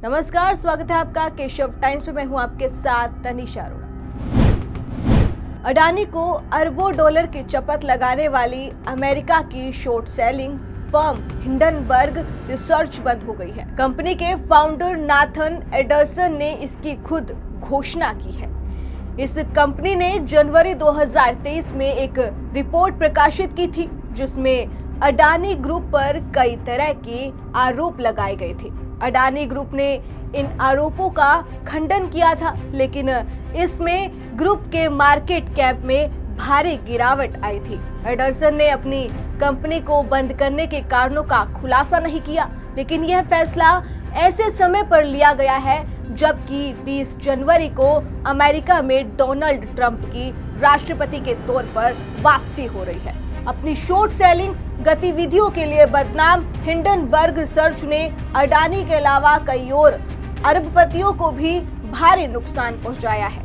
नमस्कार, स्वागत है आपका केशव टाइम्स में। मैं हूं आपके साथ तनिषा अरोड़ा। अडानी को अरबों डॉलर की चपत लगाने वाली अमेरिका की short selling firm Hindenburg research बंद हो गई है। कंपनी के फाउंडर नाथन एडरसन ने इसकी खुद घोषणा की है। इस कंपनी ने जनवरी 2023 में एक रिपोर्ट प्रकाशित की थी जिसमें अडानी ग्रुप पर कई तरह के आरोप लगाए गए थे। अडानी ग्रुप ने इन आरोपों का खंडन किया था, लेकिन इसमें ग्रुप के मार्केट कैप में भारी गिरावट आई थी। एडरसन ने अपनी कंपनी को बंद करने के कारणों का खुलासा नहीं किया, लेकिन यह फैसला ऐसे समय पर लिया गया है जबकि 20 जनवरी को अमेरिका में डोनाल्ड ट्रंप की राष्ट्रपति के तौर पर वापसी हो रही है। अपनी शॉर्ट सेलिंग्स गतिविधियों के लिए बदनाम हिंडनबर्ग रिसर्च ने अडानी के अलावा कई और अरबपतियों को भी भारी नुकसान पहुंचाया है।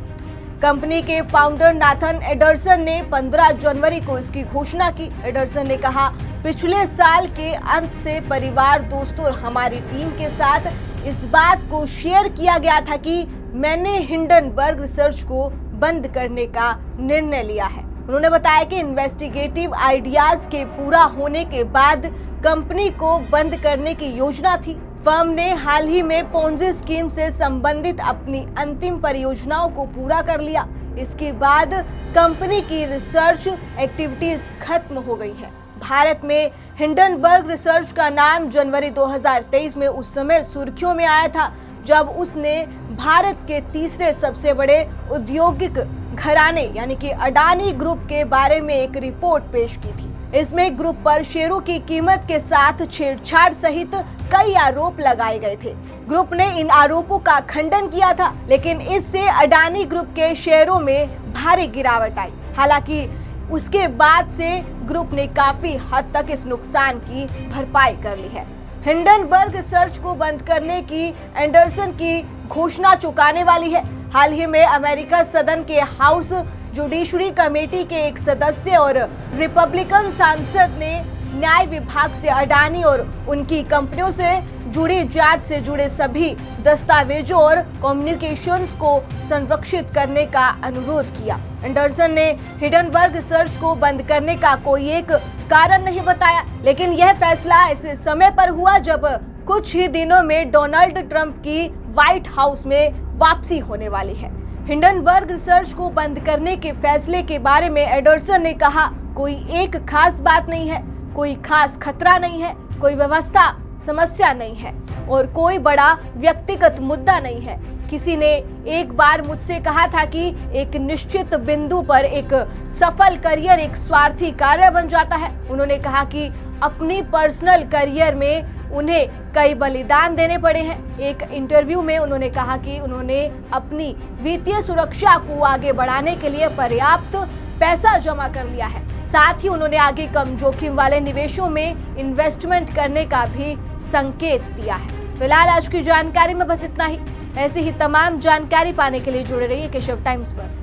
कंपनी के फाउंडर नाथन एडरसन ने 15 जनवरी को इसकी घोषणा की। एडरसन ने कहा, पिछले साल के अंत से परिवार, दोस्तों और हमारी टीम के साथ इस बात को शेयर किया गया था कि मैंने हिंडनबर्ग रिसर्च को बंद करने का निर्णय लिया है। उन्होंने बताया कि इन्वेस्टिगेटिव आइडियाज के पूरा होने के बाद कंपनी को बंद करने की योजना थी। फर्म ने हाल ही में पोंजी स्कीम से संबंधित अपनी अंतिम परियोजनाओं को पूरा कर लिया। इसके बाद कंपनी की रिसर्च एक्टिविटीज खत्म हो गई है। भारत में हिंडनबर्ग रिसर्च का नाम जनवरी 2023 में उस समय सुर्खियों में आया था जब उसने भारत के तीसरे सबसे बड़े औद्योगिक घराने यानी कि अडानी ग्रुप के बारे में एक रिपोर्ट पेश की थी। इसमें ग्रुप पर शेयरों की कीमत के साथ छेड़छाड़ सहित कई आरोप लगाए गए थे। ग्रुप ने इन आरोपों का खंडन किया था, लेकिन इससे अडानी ग्रुप के शेयरों में भारी गिरावट आई। हालांकि उसके बाद से ग्रुप ने काफी हद तक इस नुकसान की भरपाई कर ली है। हिंडनबर्ग रिसर्च को बंद करने की एंडरसन की घोषणा चौंकाने वाली है। हाल ही में अमेरिका सदन के हाउस जुडिशरी कमेटी के एक सदस्य और रिपब्लिकन सांसद ने न्याय विभाग से अडानी और उनकी कंपनियों से जुड़ी जांच से जुड़े सभी दस्तावेजों और कम्युनिकेशंस को संरक्षित करने का अनुरोध किया। एंडरसन ने हिंडनबर्ग रिसर्च को बंद करने का कोई एक कारण नहीं बताया, लेकिन यह फैसला ऐसे समय पर हुआ जब कुछ ही दिनों में डोनाल्ड ट्रंप की व्हाइट हाउस में वापसी होने वाली है। हिंडनबर्ग रिसर्च को बंद करने के फैसले के बारे में एडरसन ने कहा, कोई एक खास बात नहीं है, कोई खास खतरा नहीं है, कोई व्यवस्था समस्या नहीं है और कोई बड़ा व्यक्तिगत मुद्दा नहीं है। किसी ने एक बार मुझसे कहा था कि एक निश्चित बिंदु पर एक सफल करियर एक स्वार्थी कार्य बन जाता है। उन्होंने कहा कि अपनी पर्सनल करियर में उन्हें कई बलिदान देने पड़े हैं। एक इंटरव्यू में उन्होंने कहा कि उन्होंने अपनी वित्तीय सुरक्षा को आगे बढ़ाने के लिए पर्याप्त पैसा जमा कर लिया है। साथ ही उन्होंने आगे कम जोखिम वाले निवेशों में इन्वेस्टमेंट करने का भी संकेत दिया है। फिलहाल आज की जानकारी में बस इतना ही। ऐसी ही तमाम जानकारी पाने के लिए जुड़े रहिए केशव टाइम्स पर।